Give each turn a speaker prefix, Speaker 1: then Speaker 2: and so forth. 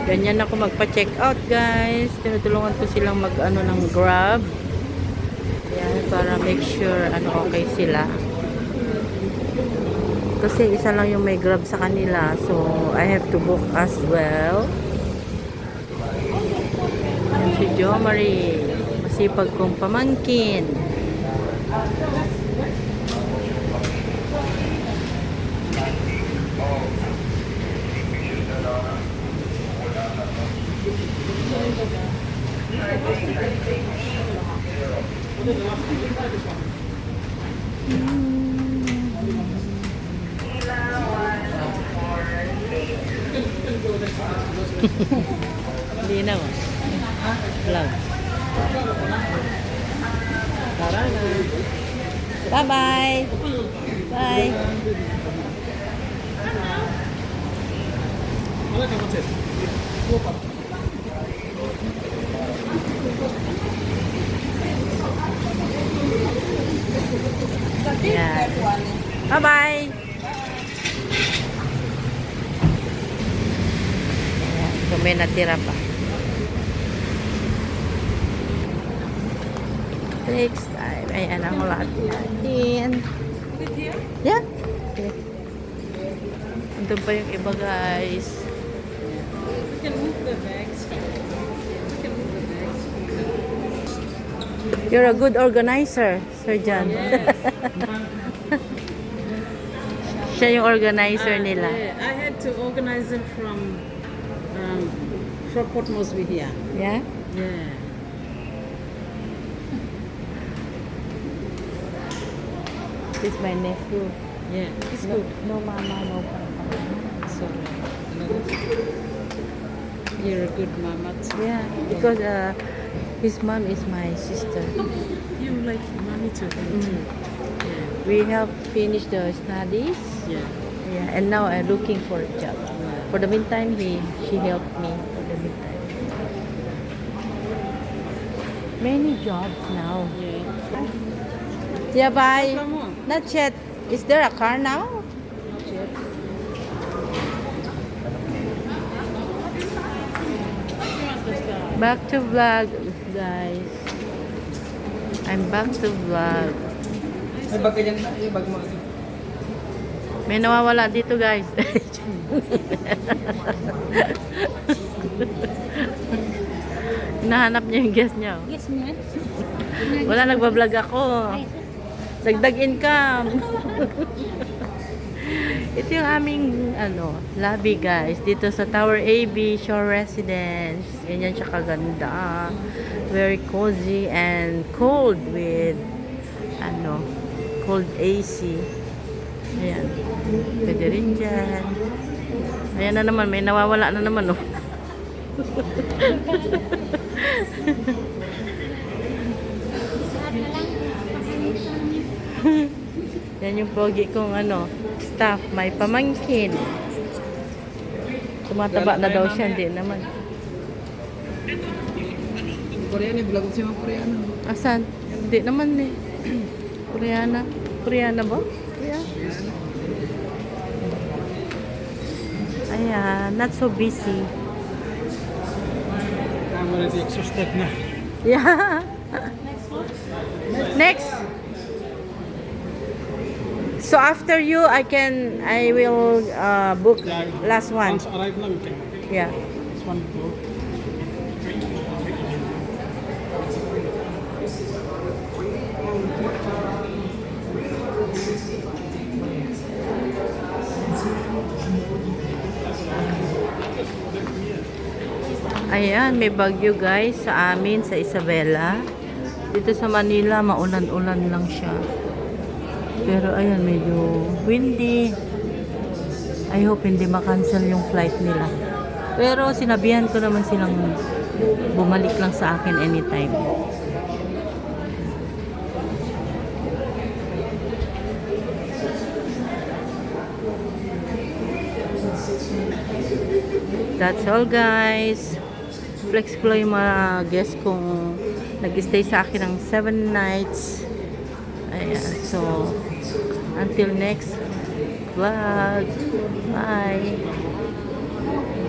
Speaker 1: Ganyan ako magpa-check out, guys. Tinutulungan ko silang mag-ano ng Grab. Yan, para make sure okay sila. Kasi isa lang yung may Grab sa kanila. So, I have to book as well. Yan si Jo Marie. Masipag kong pamangkin. Hindi na mo. Vlog. Tara na. Bye-bye. Bye. Yan. Bye-bye. Kung may natira pa. Next time. Ayan ang lahat natin. Yeah. Okay. Andun pa yung iba, guys.
Speaker 2: You can move the bags. You can move the bags.
Speaker 1: You're a good organizer, Sir John.
Speaker 2: Yes.
Speaker 1: Siya yung organizer nila.
Speaker 2: Yeah. I had to organize them from Port Moresby here.
Speaker 1: Yeah?
Speaker 2: Yeah.
Speaker 1: This is my nephew.
Speaker 2: Yeah. It's
Speaker 1: No,
Speaker 2: good.
Speaker 1: no mama, no papa.
Speaker 2: Sorry. You're a good mama too.
Speaker 1: Yeah, because his mom is my sister.
Speaker 2: You like mommy too.
Speaker 1: Mm.
Speaker 2: Yeah.
Speaker 1: We have finished the studies.
Speaker 2: Yeah.
Speaker 1: Yeah, and now I'm looking for a job. For the meantime, she helped me for the meantime. Many jobs now.
Speaker 2: Yeah.
Speaker 1: Yeah, bye.
Speaker 2: Come on.
Speaker 1: Not yet. Is there a car now?
Speaker 2: Not yet.
Speaker 1: Back to vlog, guys. I'm back to vlog.
Speaker 3: May bag ka dyan, may bag mo.
Speaker 1: May nawawala dito, guys. Nahanap niya yung guest niya.
Speaker 4: Yes, man.
Speaker 1: Wala, nagbablog ako. Dagdag income. Ito yung aming lobby, guys. Dito sa Tower AB Shore Residence. Ganyan siya kaganda. Very cozy and cold with cold AC. Ayan. Pwede rin dyan. Ayan na naman. May nawawala na naman, oh. Yan yung pogi kong staff. May pamangkin. Tumataba na daw siya. Hindi naman.
Speaker 3: Koreano, vlog ko siya mga Koreano.
Speaker 1: Asan? Hindi naman eh. Koreana. Koreana ba? Koreana. Ayan. Not so busy.
Speaker 3: I'm already exhausted na.
Speaker 1: Yeah. Next. So after you, I will book last one.
Speaker 3: Once arrive na, we can.
Speaker 1: Yeah.
Speaker 3: This one go.
Speaker 1: Ayan, may bagyo, guys, sa amin, sa Isabela. Dito sa Manila, maulan-ulan lang siya. Pero ayan, medyo windy. I hope hindi makancel yung flight nila. Pero sinabihan ko naman silang bumalik lang sa akin anytime. That's all, guys. Flex ko lang yung mga guests kong nag-stay sa akin ng 7 nights. Ayan. So, until next vlog. Bye.